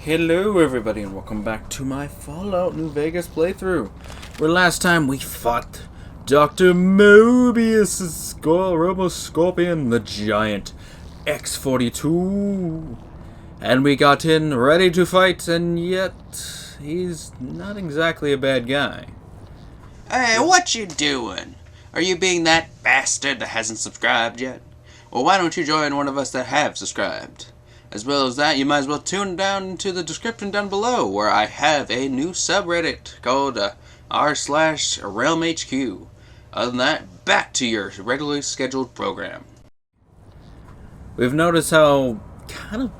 Hello everybody and welcome back to my Fallout New Vegas playthrough, where last time we fought Dr. Mobius' Robo-Scorpion, the giant X-42, and we got in ready to fight, and yet he's not exactly a bad guy. Hey, what you doing? Are you being that bastard that hasn't subscribed yet? Well, why don't you join one of us that have subscribed? As well as that, you might as well tune down to the description down below, where I have a new subreddit called r/RealmHQ. Other than that, back to your regularly scheduled program. We've noticed how kind of,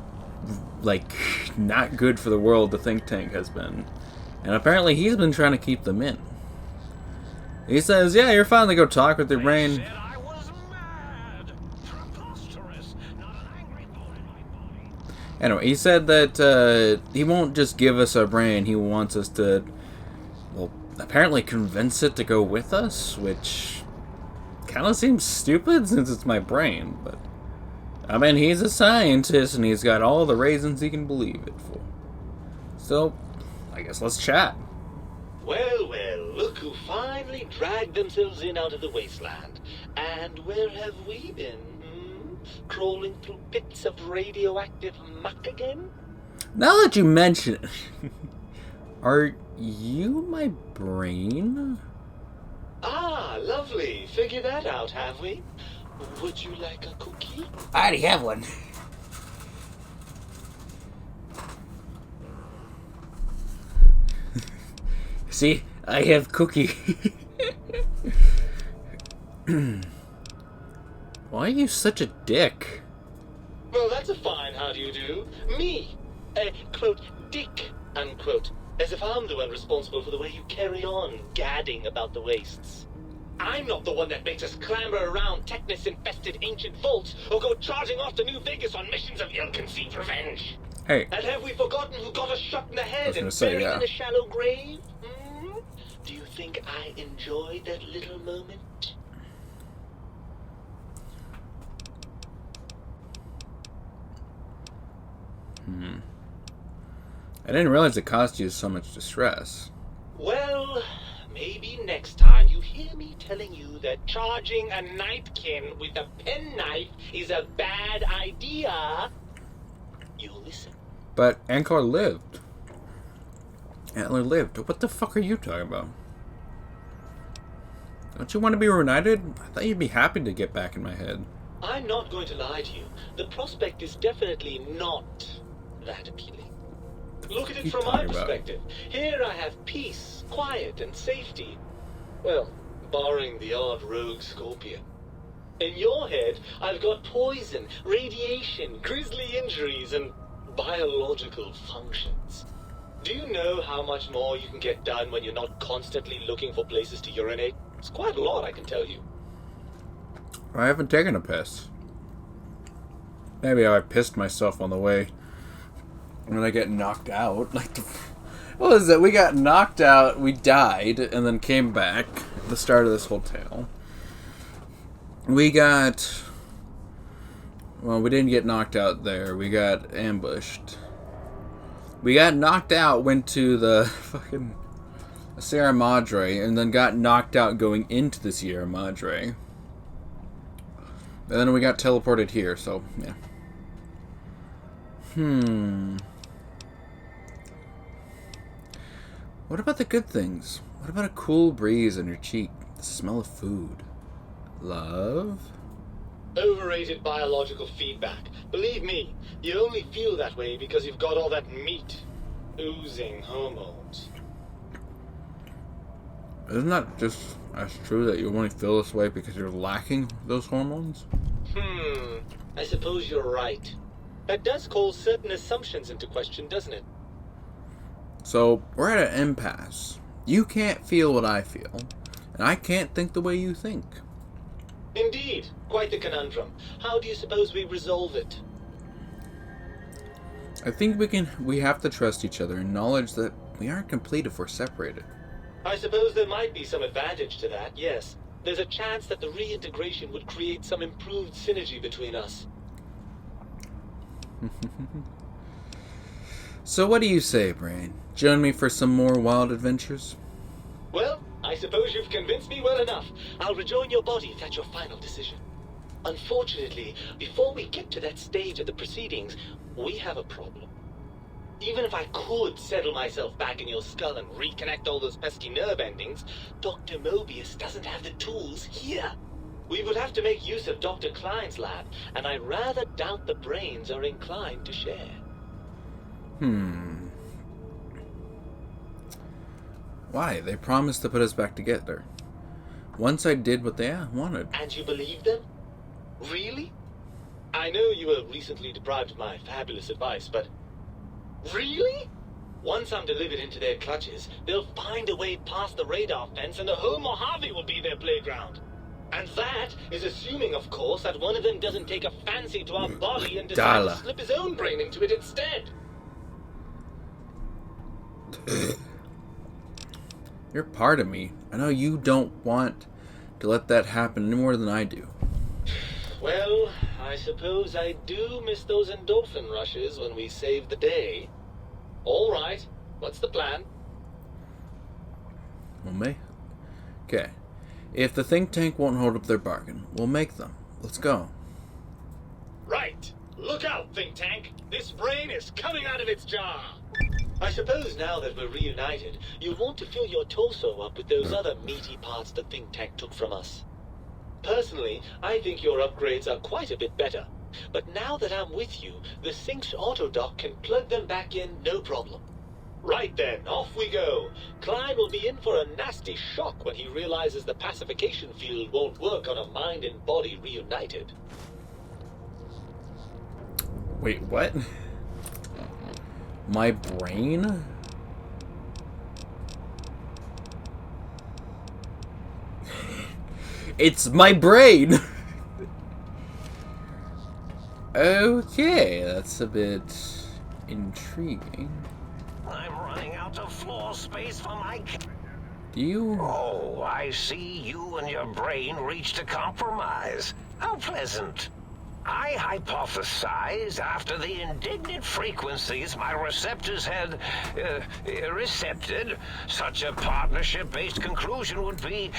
not good for the world the think tank has been. And apparently he's been trying to keep them in. He says, yeah, you're fine to go talk with your brain. Anyway, he said that he won't just give us our brain, he wants us to, well, apparently convince it to go with us, which kind of seems stupid since it's my brain, but I mean, he's a scientist and he's got all the reasons he can believe it for. So, I guess let's chat. Well, look who finally dragged themselves in out of the wasteland. And where have we been? Crawling through pits of radioactive muck again? Now that you mention it, are you my brain? Ah, lovely. Figured that out, have we? Would you like a cookie? I already have one. See, I have cookie. Why are you such a dick? Well, that's a fine how do you do. Me, a, quote, dick, unquote. As if I'm the one responsible for the way you carry on gadding about the wastes. I'm not the one that makes us clamber around Technus-infested ancient vaults or go charging off to New Vegas on missions of ill-conceived revenge. Hey. And have we forgotten who got us shot in the head and say, buried yeah. in a shallow grave? Do you think I enjoyed that little moment? I didn't realize it caused you so much distress. Well, maybe next time you hear me telling you that charging a nightkin with a penknife is a bad idea, you'll listen. But Ankor lived. Antler lived. What the fuck are you talking about? Don't you want to be reunited? I thought you'd be happy to get back in my head. I'm not going to lie to you. The prospect is definitely not that appealing. Look at it from my perspective. Here I have peace, quiet, and safety. Well, barring the odd rogue scorpion. In your head, I've got poison, radiation, grisly injuries, and biological functions. Do you know how much more you can get done when you're not constantly looking for places to urinate? It's quite a lot, I can tell you. I haven't taken a piss. Maybe I pissed myself on the way. When I get knocked out. What was it? We got knocked out, we died, and then came back at the start of this whole tale. We got... Well, we didn't get knocked out there. We got ambushed. We got knocked out, went to the fucking Sierra Madre, and then got knocked out going into the Sierra Madre. And then we got teleported here, so, yeah. What about the good things? What about a cool breeze on your cheek? The smell of food? Love? Overrated biological feedback. Believe me, you only feel that way because you've got all that meat. Oozing hormones. Isn't that just as true that you only feel this way because you're lacking those hormones? I suppose you're right. That does call certain assumptions into question, doesn't it? So, we're at an impasse. You can't feel what I feel, and I can't think the way you think. Indeed. Quite the conundrum. How do you suppose we resolve it? I think we have to trust each other and acknowledge that we aren't complete if we're separated. I suppose there might be some advantage to that, yes. There's a chance that the reintegration would create some improved synergy between us. So what do you say, Brain? Join me for some more wild adventures? Well, I suppose you've convinced me well enough. I'll rejoin your body if that's your final decision. Unfortunately, before we get to that stage of the proceedings, we have a problem. Even if I could settle myself back in your skull and reconnect all those pesky nerve endings, Dr. Mobius doesn't have the tools here. We would have to make use of Dr. Klein's lab, and I rather doubt the brains are inclined to share. Why? They promised to put us back together. Once I did what they wanted. And you believe them? Really? I know you were recently deprived of my fabulous advice, but... Really? Once I'm delivered into their clutches, they'll find a way past the radar fence and the whole Mojave will be their playground. And that is assuming, of course, that one of them doesn't take a fancy to our body and decide to slip his own brain into it instead. You're part of me. I know you don't want to let that happen any more than I do. Well, I suppose I do miss those endorphin rushes when we save the day. All right, what's the plan? Okay. If the think tank won't hold up their bargain, we'll make them. Let's go. Right. Look out, think tank. This brain is coming out of its jar. I suppose now that we're reunited, you'll want to fill your torso up with those other meaty parts the think tank took from us. Personally, I think your upgrades are quite a bit better. But now that I'm with you, the Sync's autodock can plug them back in no problem. Right then, off we go. Klein will be in for a nasty shock when he realizes the pacification field won't work on a mind and body reunited. Wait, what? My brain? It's my brain! Okay, that's a bit intriguing. I'm running out of floor space for my... Do you... Oh, I see you and your brain reached a compromise. How pleasant. I hypothesize after the indignant frequencies my receptors had recepted, such a partnership-based conclusion would be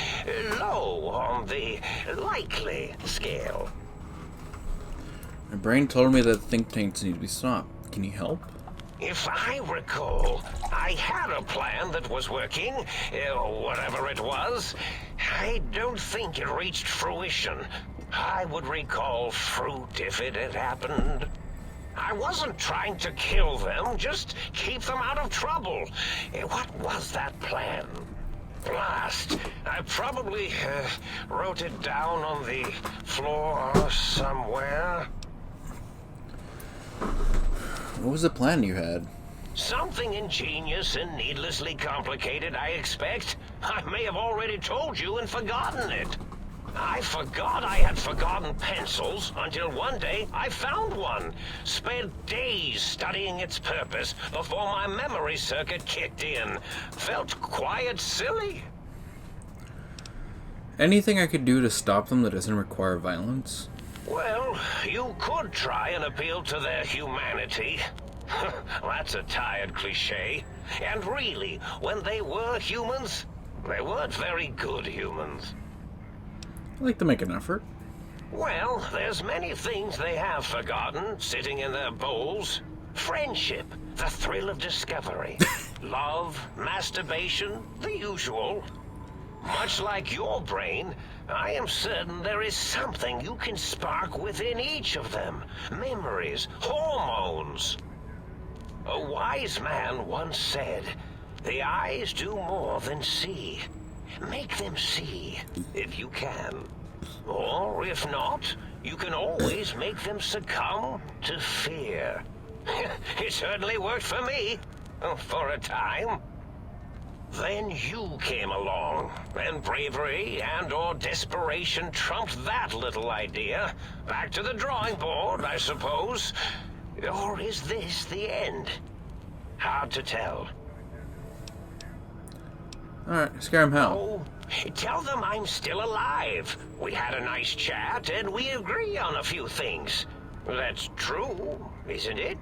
low on the likely scale. My brain told me that think tanks need to be stopped. Can you help? If I recall, I had a plan that was working, whatever it was. I don't think it reached fruition. I would recall fruit if it had happened. I wasn't trying to kill them, just keep them out of trouble. What was that plan? Blast. I probably wrote it down on the floor somewhere. What was the plan you had? Something ingenious and needlessly complicated, I expect. I may have already told you and forgotten it. I forgot I had forgotten pencils until one day I found one. Spent days studying its purpose before my memory circuit kicked in. Felt quite silly. Anything I could do to stop them that doesn't require violence? Well, you could try and appeal to their humanity. That's a tired cliche. And really, when they were humans, they weren't very good humans. I'd like to make an effort. Well, there's many things they have forgotten, sitting in their bowls. Friendship, the thrill of discovery, love, masturbation, the usual. Much like your brain, I am certain there is something you can spark within each of them. Memories, hormones. A wise man once said, "The eyes do more than see. Make them see, if you can. Or, if not, you can always make them succumb to fear." It certainly worked for me, for a time. Then you came along, and bravery and/or desperation trumped that little idea. Back to the drawing board, I suppose. Or is this the end? Hard to tell. Alright, scare him how? Oh, tell them I'm still alive. We had a nice chat, and we agree on a few things. That's true, isn't it?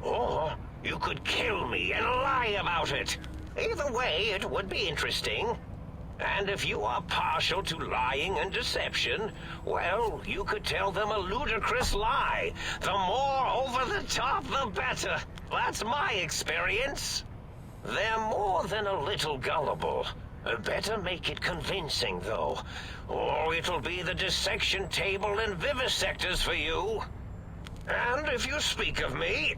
Or You could kill me and lie about it. Either way, it would be interesting. And if you are partial to lying and deception, well, you could tell them a ludicrous lie. The more over the top, the better. That's my experience. They're more than a little gullible. Better make it convincing, though, or it'll be the dissection table and vivisectors for you. And if you speak of me,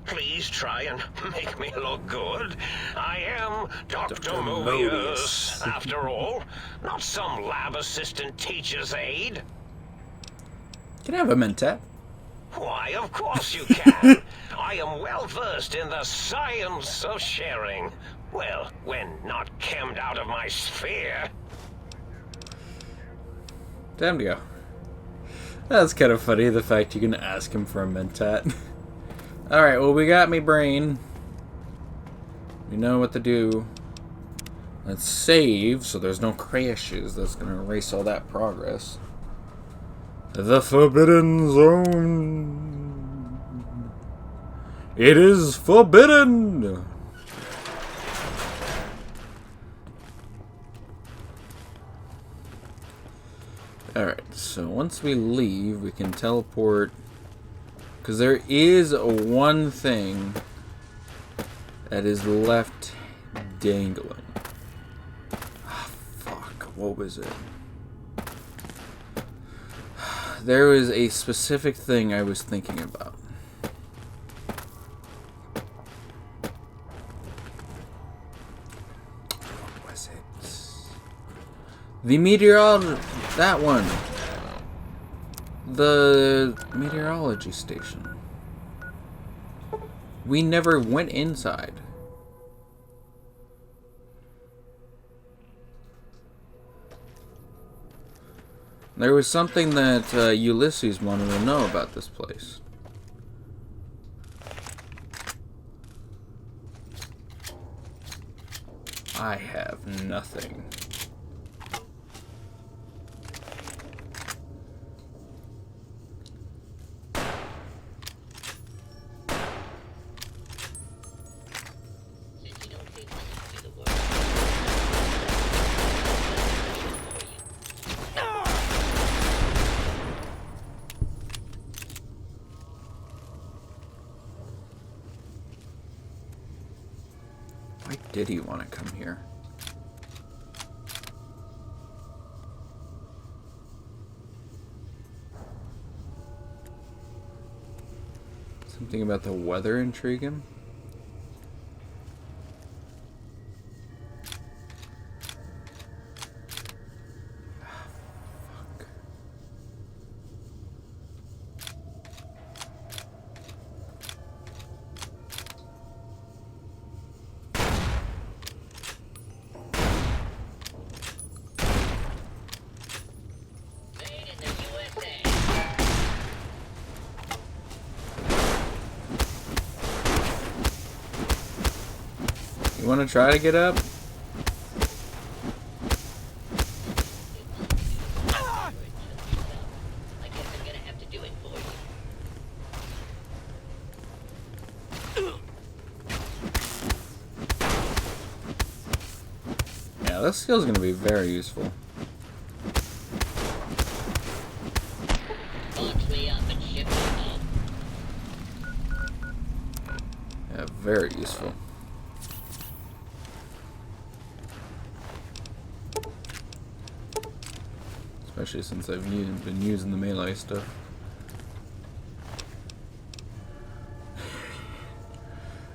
please try and make me look good. I am Dr. Mobius, after all, not some lab assistant teacher's aide. Can I have a mentat? Why, of course you can. I am well versed in the science of sharing. Well, when not chemmed out of my sphere. Time to go. That's kind of funny, the fact you can ask him for a mentat. Alright, well, we got me brain. We know what to do. Let's save so there's no crashes. That's going to erase all that progress. The Forbidden Zone. It is forbidden! Alright, so once we leave, we can teleport. Because there is one thing that is left dangling. Oh, fuck, what was it? There was a specific thing I was thinking about. What was it? The that one. The meteorology station. We never went inside. There was something that Ulysses wanted to know about this place. I have nothing. Why did he want to come here? Something about the weather intrigue him? You want to try to get up? I guess I'm gonna have to do it for you. Yeah, this skill's gonna be very useful. Launch me up and ship me home. Yeah, very useful. Especially since I've been using the melee stuff.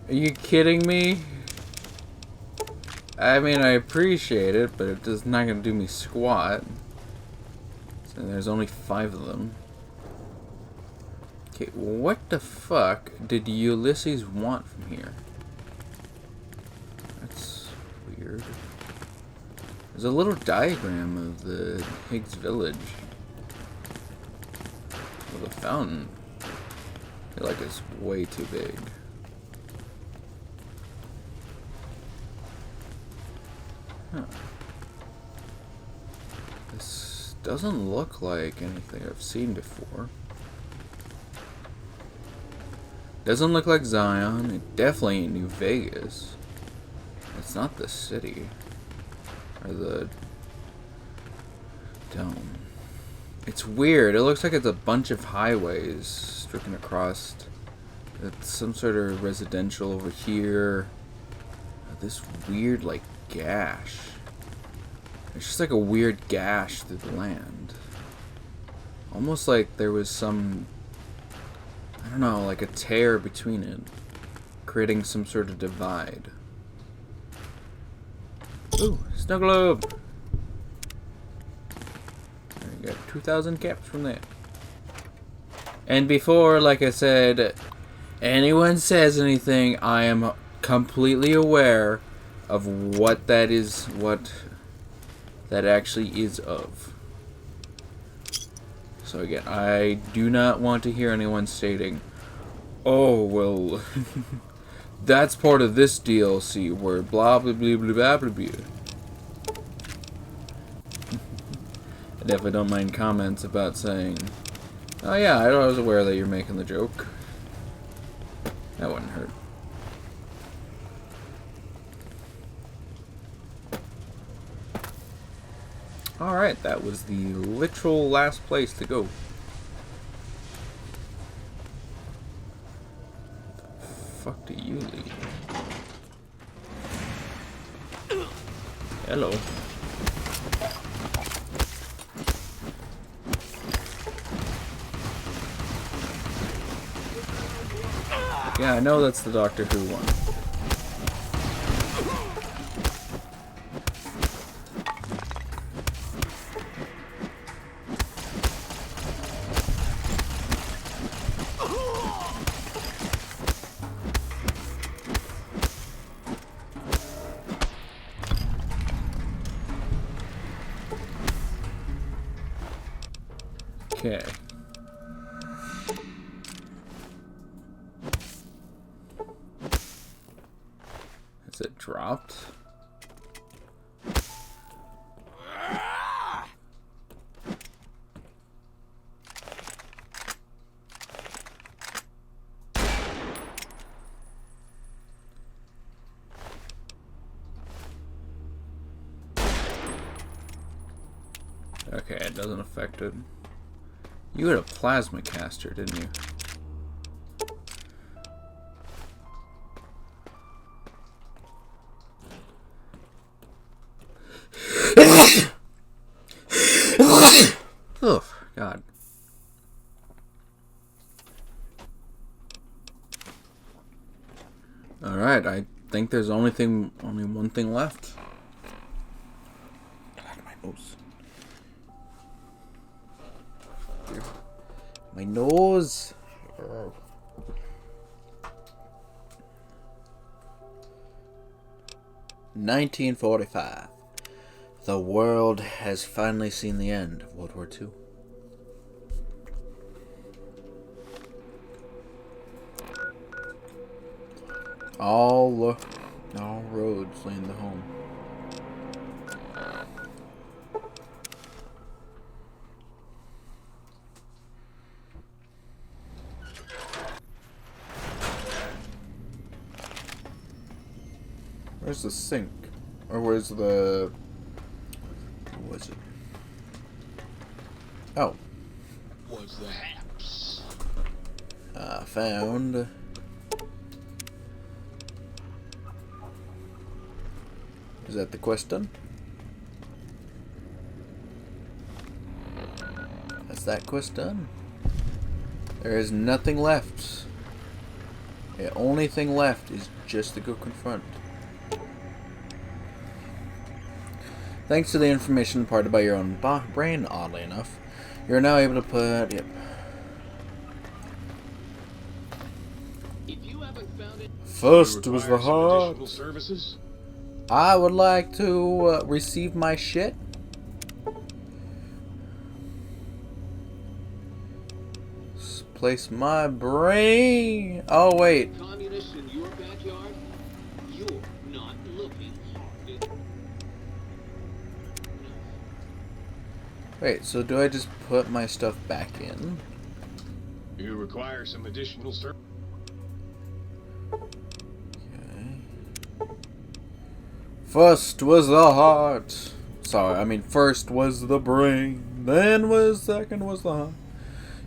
Are you kidding me? I mean, I appreciate it, but it is not going to do me squat. So there's only 5 of them. Okay, what the fuck did Ulysses want from here? That's weird. There's a little diagram of the Higgs village. With a fountain. I feel like it's way too big. Huh. This doesn't look like anything I've seen before. Doesn't look like Zion. It definitely ain't New Vegas. It's not the city. Or the dome. It's weird. It looks like it's a bunch of highways stricken across. It's some sort of residential over here. This weird, like, gash. It's just like a weird gash through the land. Almost like there was some, I don't know, like a tear between it, creating some sort of divide. Ooh, snow globe! There you go, 2,000 caps from there. And before, like I said, anyone says anything, I am completely aware of what that is, what that actually is of. So again, I do not want to hear anyone stating, oh, well, that's part of this DLC where blah blah blah blah blah blah blah. I definitely don't mind comments about saying, oh yeah, I was aware that you're making the joke. That wouldn't hurt. Alright, that was the literal last place to go. The fuck do you lead? Hello. Yeah, I know that's the Doctor Who one. Okay. Is it dropped? Okay, it doesn't affect it. You had a plasma caster, didn't you? Oh, God. Alright, I think there's only one thing left. Get out of my nose. My nose. 1945. The world has finally seen the end of World War II. All roads lead to home. Where's the sink? Or where's the... What was it? Oh. Was the haps. Found... Is that the quest done? Is that quest done? There is nothing left. The only thing left is just to go confront. Thanks to the information imparted by your own brain, oddly enough, you're now able to put... Yep. If you haven't found it, First was the heart. Additional services? I would like to receive my shit. Place my brain. Oh, wait. communists in your backyard, you're not looking hard. Wait, so do I just put my stuff back in? You require some additional services? First was the heart. First was the brain, then second was the heart.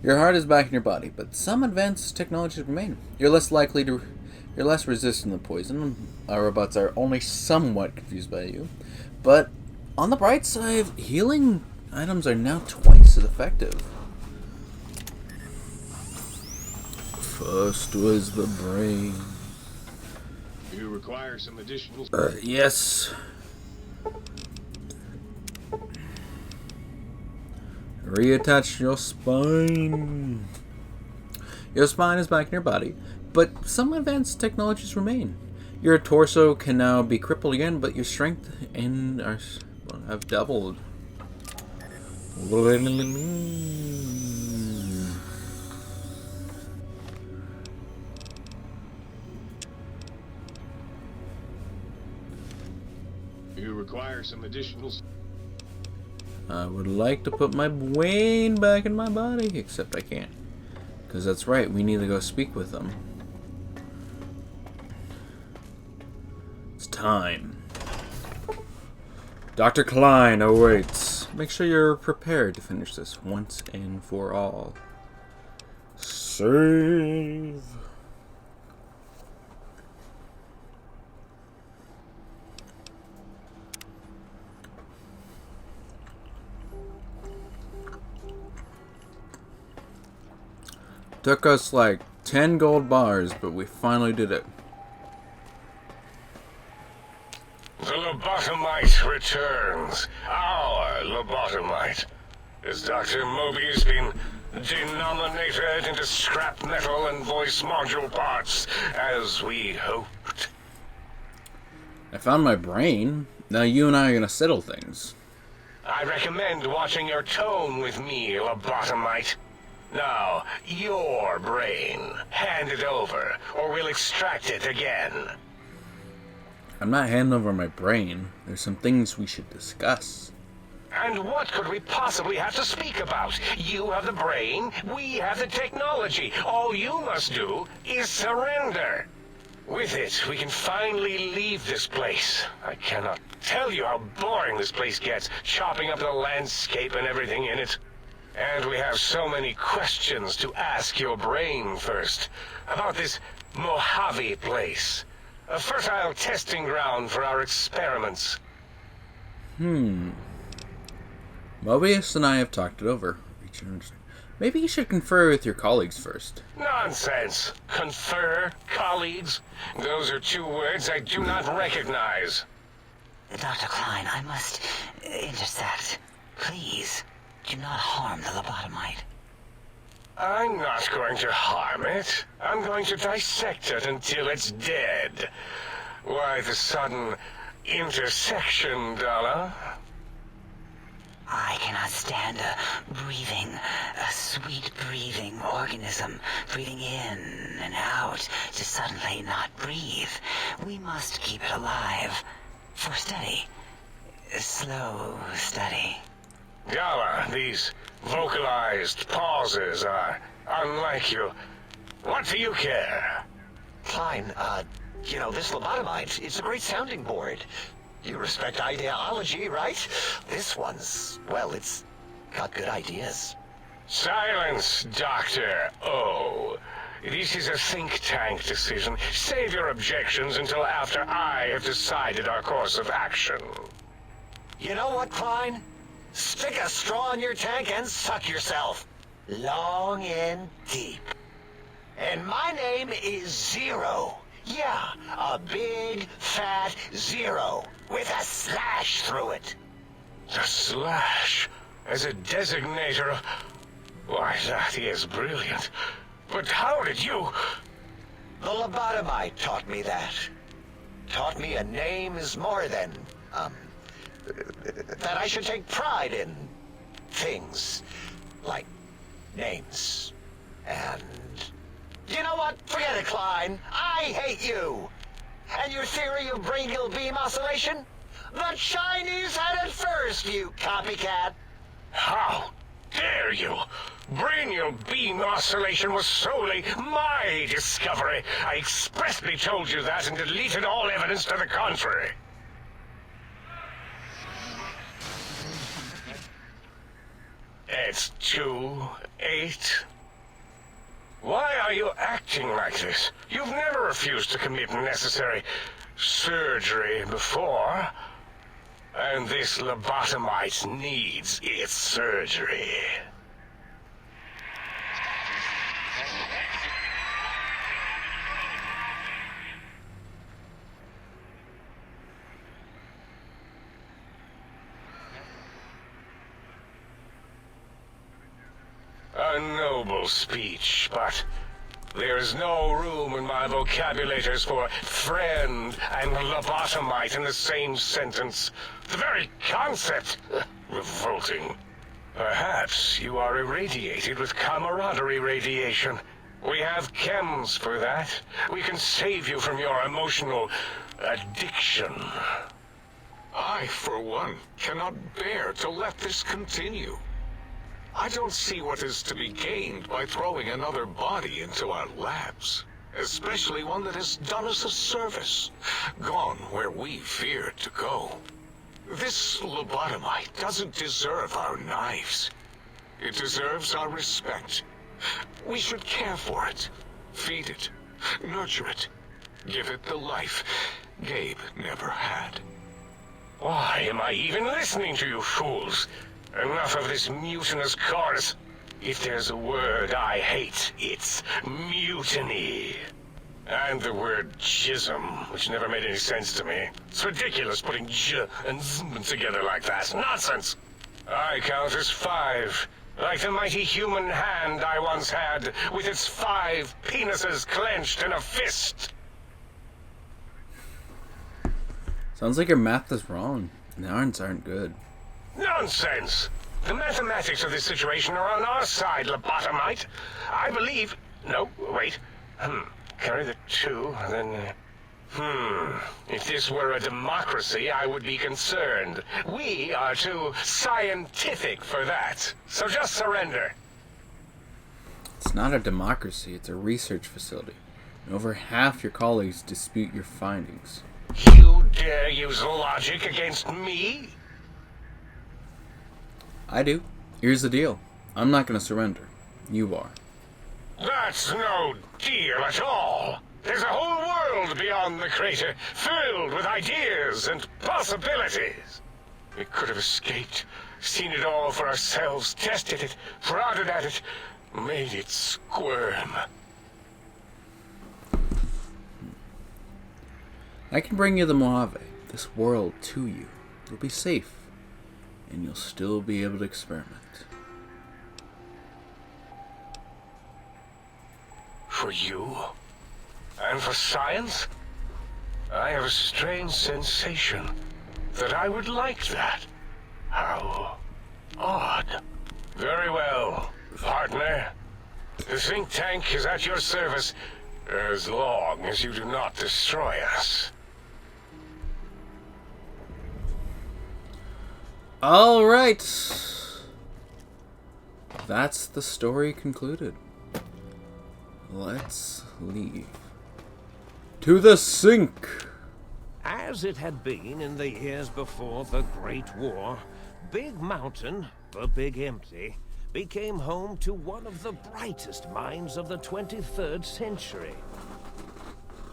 Your heart is back in your body, but some advanced technologies remain. You're less resistant to poison. Our robots are only somewhat confused by you. But on the bright side, healing items are now twice as effective. First was the brain. You require some additional... Yes. Reattach your spine. Your spine is back in your body, but some advanced technologies remain. Your torso can now be crippled again, but your strength have doubled. You require some additional... I would like to put my brain back in my body, except I can't. Because that's right, we need to go speak with them. It's time. Dr. Klein awaits. Make sure you're prepared to finish this once and for all. Save. Took us like 10 gold bars, but we finally did it. The lobotomite returns. Our lobotomite. Has Dr. Mobius been denominated into scrap metal and voice module parts, as we hoped? I found my brain. Now you and I are gonna settle things. I recommend watching your tone with me, lobotomite. Now, your brain. Hand it over, or we'll extract it again. I'm not handing over my brain. There's some things we should discuss. And what could we possibly have to speak about? You have the brain, we have the technology. All you must do is surrender. With it, we can finally leave this place. I cannot tell you how boring this place gets, chopping up the landscape and everything in it. And we have so many questions to ask your brain first. About this Mojave place. A fertile testing ground for our experiments. Mobius and I have talked it over. Maybe you should confer with your colleagues first. Nonsense. Confer, colleagues. Those are two words I do not recognize. Dr. Klein, I must intercept. Please, do not harm the lobotomite. I'm not going to harm it. I'm going to dissect it until it's dead. Why the sudden intersection, Dala? I cannot stand a sweet breathing organism, breathing in and out to suddenly not breathe. We must keep it alive. For study. Slow study. Dala, these vocalized pauses are unlike you. What do you care? Klein, this lobotomite, it's a great sounding board. You respect ideology, right? This one's, well, it's got good ideas. Silence, Dr. O. This is a think tank decision. Save your objections until after I have decided our course of action. You know what, Klein? Stick a straw in your tank and suck yourself. Long and deep. And my name is Zero. Yeah, a big, fat zero with a slash through it. The slash as a designator of... Why, that is brilliant. But how did you... The lobotomite taught me that. Taught me a name is more than, that I should take pride in things like names. And you know what? Forget it, Klein. I hate you. And your theory of brachial beam oscillation? The Chinese had it first, you copycat. How dare you? Brainial beam oscillation was solely my discovery. I expressly told you that and deleted all evidence to the contrary. It's 2-8. Why are you acting like this? You've never refused to commit necessary surgery before. And this lobotomite needs its surgery. A noble speech, but there is no room in my vocabulators for friend and lobotomite in the same sentence. The very concept, revolting. Perhaps you are irradiated with camaraderie radiation. We have chems for that. We can save you from your emotional addiction. I, for one, cannot bear to let this continue. I don't see what is to be gained by throwing another body into our labs, especially one that has done us a service, gone where we feared to go. This lobotomite doesn't deserve our knives. It deserves our respect. We should care for it, feed it, nurture it, give it the life Gabe never had. Why am I even listening to you fools? Enough of this mutinous chorus. If there's a word I hate, it's mutiny. And the word jism, which never made any sense to me. It's ridiculous putting j and zm together like that. Nonsense! I count as 5. Like the mighty human hand I once had, with its 5 penises clenched in a fist. Sounds like your math is wrong. The irons aren't good. Nonsense! The mathematics of this situation are on our side, lobotomite. I believe... No, wait. Carry the 2, then... If this were a democracy, I would be concerned. We are too scientific for that. So just surrender. It's not a democracy, it's a research facility. And over half your colleagues dispute your findings. You dare use logic against me? I do. Here's the deal. I'm not going to surrender. You are. That's no deal at all. There's a whole world beyond the crater, filled with ideas and possibilities. We could have escaped, seen it all for ourselves, tested it, prodded at it, made it squirm. I can bring you the Mojave, this world, to you. You'll be safe. And you'll still be able to experiment. For you? And for science? I have a strange sensation that I would like that. How odd. Very well, partner. The think tank is at your service as long as you do not destroy us. All right. That's the story concluded. Let's leave. To the sink! As it had been in the years before the Great War, Big Mountain, the Big Empty, became home to one of the brightest minds of the 23rd century.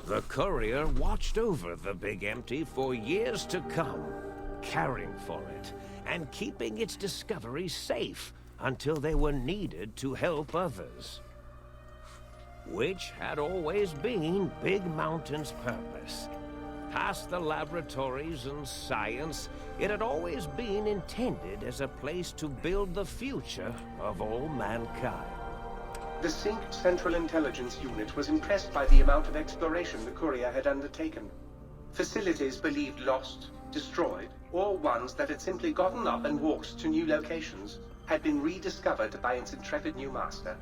The Courier watched over the Big Empty for years to come, caring for it and keeping its discoveries safe until they were needed to help others. Which had always been Big Mountain's purpose. Past the laboratories and science, it had always been intended as a place to build the future of all mankind. The Synced Central Intelligence Unit was impressed by the amount of exploration the Courier had undertaken. Facilities believed lost, destroyed, or ones that had simply gotten up and walked to new locations had been rediscovered by its intrepid new master.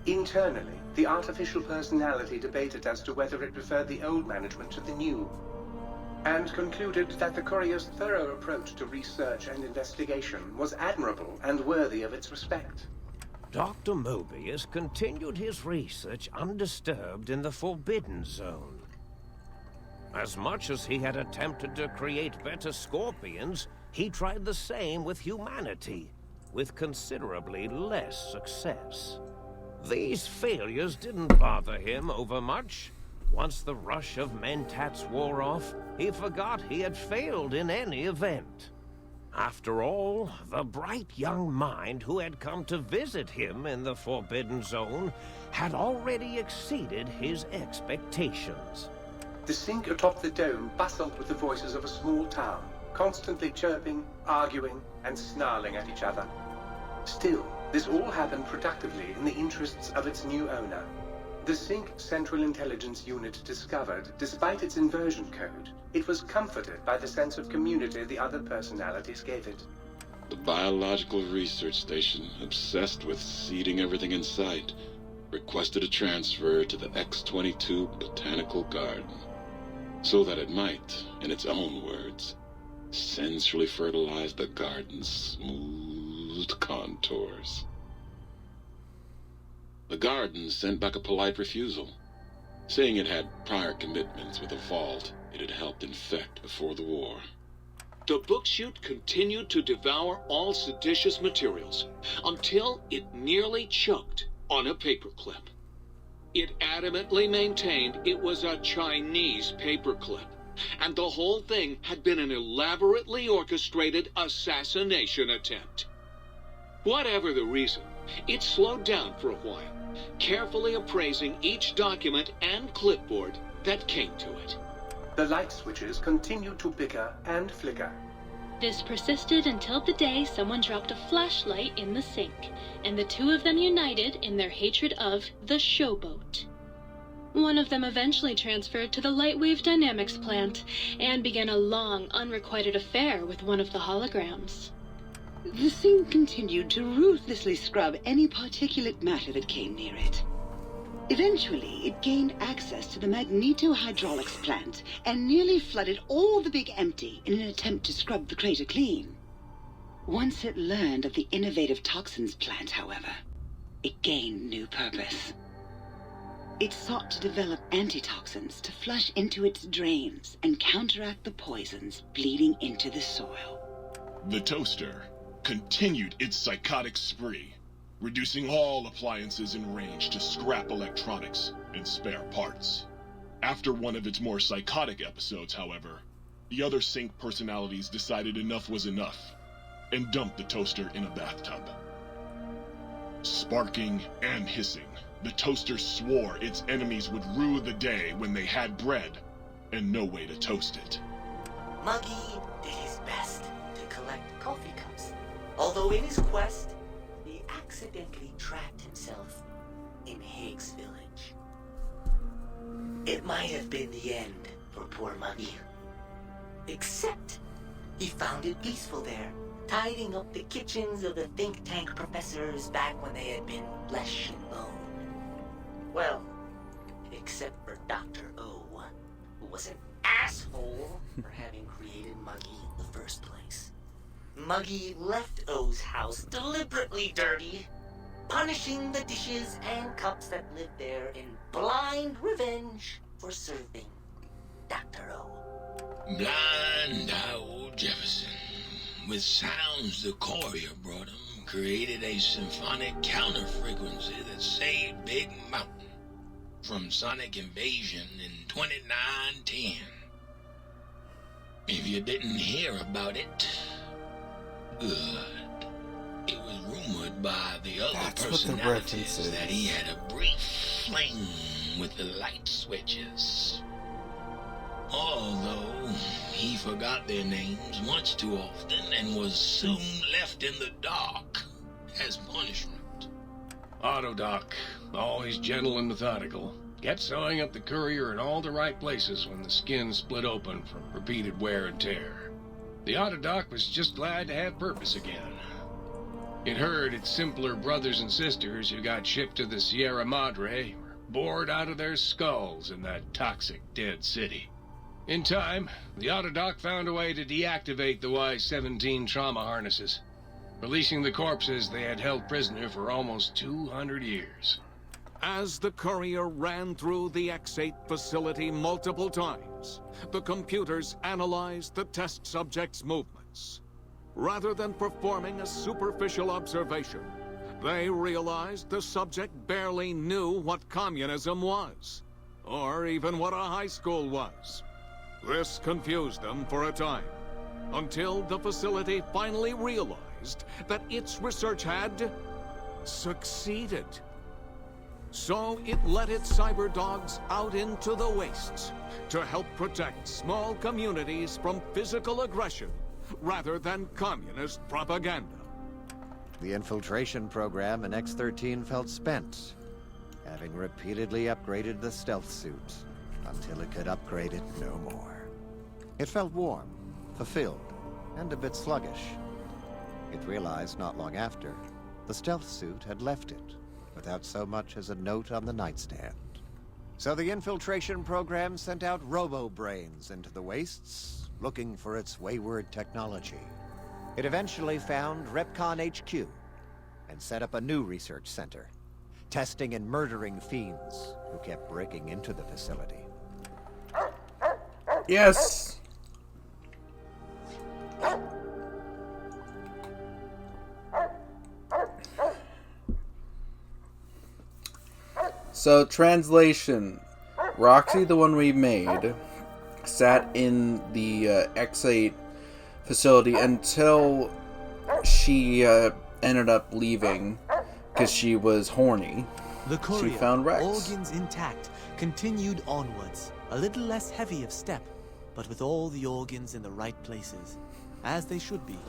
Internally, the artificial personality debated as to whether it preferred the old management to the new, and concluded that the Courier's thorough approach to research and investigation was admirable and worthy of its respect. Dr. Mobius continued his research undisturbed in the Forbidden Zone. As much as he had attempted to create better scorpions, he tried the same with humanity, with considerably less success. These failures didn't bother him overmuch. Once the rush of mentats wore off, he forgot he had failed in any event. After all, the bright young mind who had come to visit him in the Forbidden Zone had already exceeded his expectations. The sink atop the dome bustled with the voices of a small town, constantly chirping, arguing, and snarling at each other. Still, this all happened productively in the interests of its new owner. The Sync Central Intelligence Unit discovered, despite its inversion code, it was comforted by the sense of community the other personalities gave it. The Biological Research Station, obsessed with seeding everything in sight, requested a transfer to the X-22 Botanical Garden, so that it might, in its own words, sensually fertilize the garden's smooth contours. The garden sent back a polite refusal, saying it had prior commitments with a vault it had helped infect before the war. The book chute continued to devour all seditious materials until it nearly choked on a paperclip. It adamantly maintained it was a Chinese paperclip, and the whole thing had been an elaborately orchestrated assassination attempt. Whatever the reason, it slowed down for a while, carefully appraising each document and clipboard that came to it. The light switches continued to bicker and flicker. This persisted until the day someone dropped a flashlight in the sink, and the two of them united in their hatred of the Showboat. One of them eventually transferred to the Lightwave Dynamics plant, and began a long, unrequited affair with one of the holograms. The sink continued to ruthlessly scrub any particulate matter that came near it. Eventually, it gained access to the Magneto-Hydraulics plant and nearly flooded all the Big Empty in an attempt to scrub the crater clean. Once it learned of the innovative toxins plant, however, it gained new purpose. It sought to develop antitoxins to flush into its drains and counteract the poisons bleeding into the soil. The toaster continued its psychotic spree, reducing all appliances in range to scrap electronics and spare parts. After one of its more psychotic episodes, however, the other Sync personalities decided enough was enough and dumped the toaster in a bathtub. Sparking and hissing, the toaster swore its enemies would rue the day when they had bread and no way to toast it. Muggy did his best to collect coffee cups, although in his quest, he accidentally trapped himself in Higgs Village. It might have been the end for poor Muggy. Except, he found it peaceful there, tidying up the kitchens of the think tank professors back when they had been flesh and bone. Well, except for Dr. O, who was an asshole for having created Muggy in the first place. Muggy left O's house deliberately dirty, punishing the dishes and cups that lived there in blind revenge for serving Dr. O. Blind old Jefferson, with sounds the courier brought him, created a symphonic counter-frequency that saved Big Mountain from sonic invasion in 2910. If you didn't hear about it, good. It was rumored by the other personalities that he had a brief fling with the light switches. Although he forgot their names much too often and was soon left in the dark as punishment. Autodoc, always gentle and methodical, kept sewing up the courier in all the right places when the skin split open from repeated wear and tear. The Autodoc was just glad to have purpose again. It heard its simpler brothers and sisters who got shipped to the Sierra Madre were bored out of their skulls in that toxic dead city. In time, the Autodoc found a way to deactivate the Y-17 trauma harnesses. releasing the corpses they had held prisoner for almost 200 years. As the courier ran through the X8 facility multiple times, the computers analyzed the test subject's movements. Rather than performing a superficial observation, they realized the subject barely knew what communism was, or even what a high school was. This confused them for a time, until the facility finally realized that its research had succeeded. So it let its cyber dogs out into the wastes to help protect small communities from physical aggression rather than communist propaganda. The infiltration program in X-13 felt spent, having repeatedly upgraded the stealth suit until it could upgrade it no more. It felt warm, fulfilled, and a bit sluggish. It realized not long after, the stealth suit had left it, without so much as a note on the nightstand. So the infiltration program sent out robo-brains into the wastes, looking for its wayward technology. It eventually found Repcon HQ, and set up a new research center, testing and murdering fiends who kept breaking into the facility. Yes! So, translation. Roxy, the one we made, sat in the X8 facility until she ended up leaving because she was horny. The courier, she found Rex. organs intact, continued onwards, a little less heavy of step, but with all the organs in the right places, as they should be.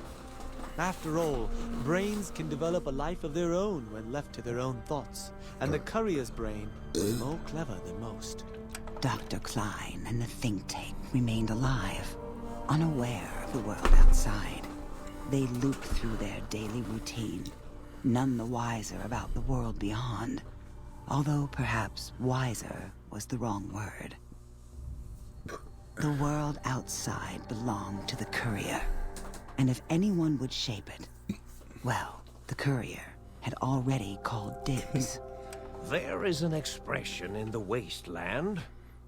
After all, brains can develop a life of their own when left to their own thoughts, and the courier's brain was more clever than most. Dr. Klein and the think tank remained alive, unaware of the world outside. They looped through their daily routine, none the wiser about the world beyond, although perhaps wiser was the wrong word. The world outside belonged to the courier, and if anyone would shape it, well, the courier had already called dibs. There is an expression in the wasteland,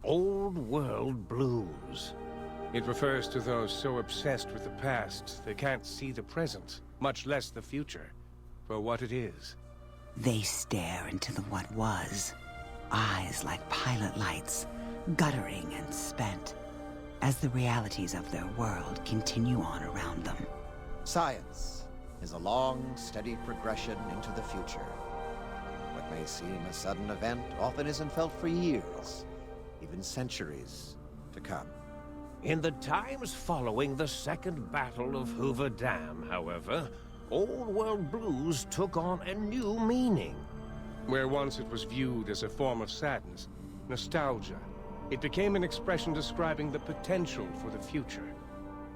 old world blues. It refers to those so obsessed with the past they can't see the present, much less the future, for what it is. They stare into the what was, eyes like pilot lights, guttering and spent, as the realities of their world continue on around them. Science is a long, steady progression into the future. What may seem a sudden event often isn't felt for years, even centuries to come. In the times following the Second Battle of Hoover Dam, however, old world blues took on a new meaning. Where once it was viewed as a form of sadness, nostalgia, it became an expression describing the potential for the future.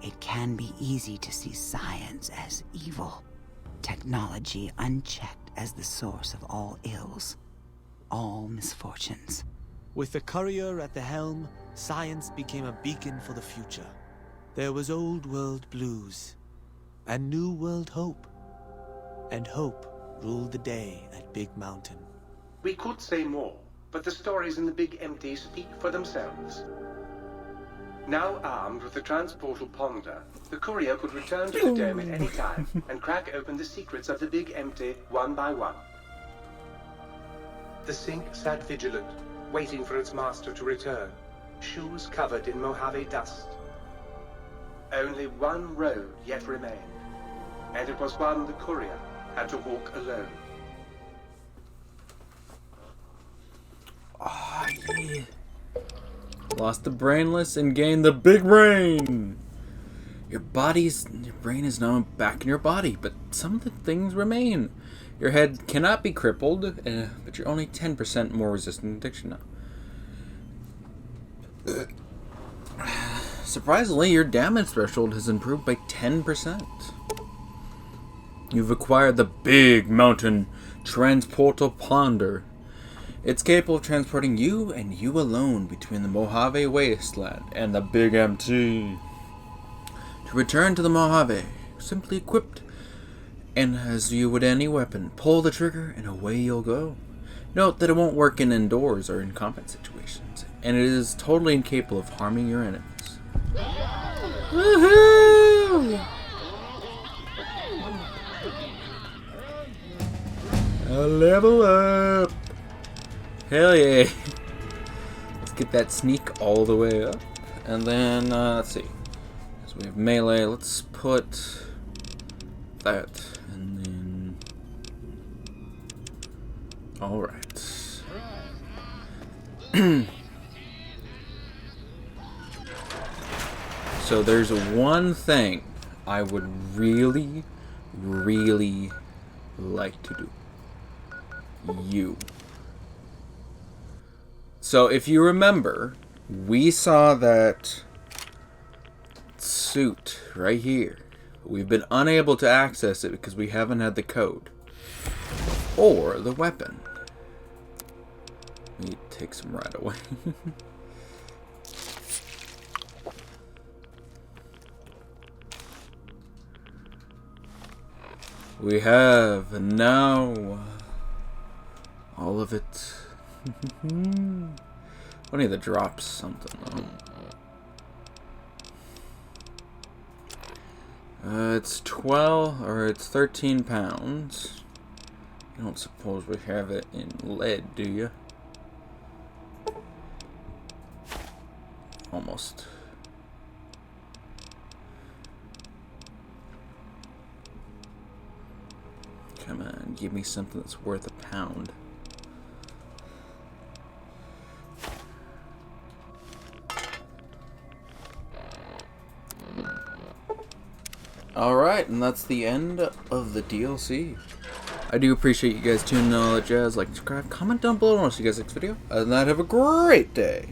It can be easy to see science as evil, technology unchecked as the source of all ills, all misfortunes. With the courier at the helm, science became a beacon for the future. There was old world blues, and new world hope. And hope ruled the day at Big Mountain. We could say more, but the stories in the Big Empty speak for themselves. Now armed with the transportal Ponder, the courier could return to the dome at any time and crack open the secrets of the Big Empty one by one. The Sync sat vigilant, waiting for its master to return, shoes covered in Mojave dust. Only one road yet remained, and it was one the courier had to walk alone. Ah, yeah. Lost the brainless and gained the big brain. Your brain is now back in your body, but some of the things remain. Your head cannot be crippled, but you're only 10% more resistant to addiction now. Surprisingly, your damage threshold has improved by 10%. You've acquired the Big Mountain Transportal Ponder. It's capable of transporting you and you alone between the Mojave Wasteland and the Big Empty. To return to the Mojave, simply equipped And as you would any weapon, pull the trigger and away you'll go. Note that it won't work in indoors or in combat situations, and it is totally incapable of harming your enemies. Woohoo! A level up! Hell yeah! Let's get that sneak all the way up. And then, let's see. So we have melee. Let's put that. And then... Alright. So there's one thing I would really, really like to do. You. So if you remember, we saw that suit right here. We've been unable to access it because we haven't had the code. Or the weapon. Let me take some right away. We have now all of it. I need to drop something though. It's 12 or it's 13 pounds. I don't suppose we have it in lead, do you? Almost. Come on, give me something that's worth a pound. Alright, and that's the end of the DLC. I do appreciate you guys tuning in, all that jazz. Like, subscribe, comment down below, and I'll see you guys next video. Other than that, have a great day.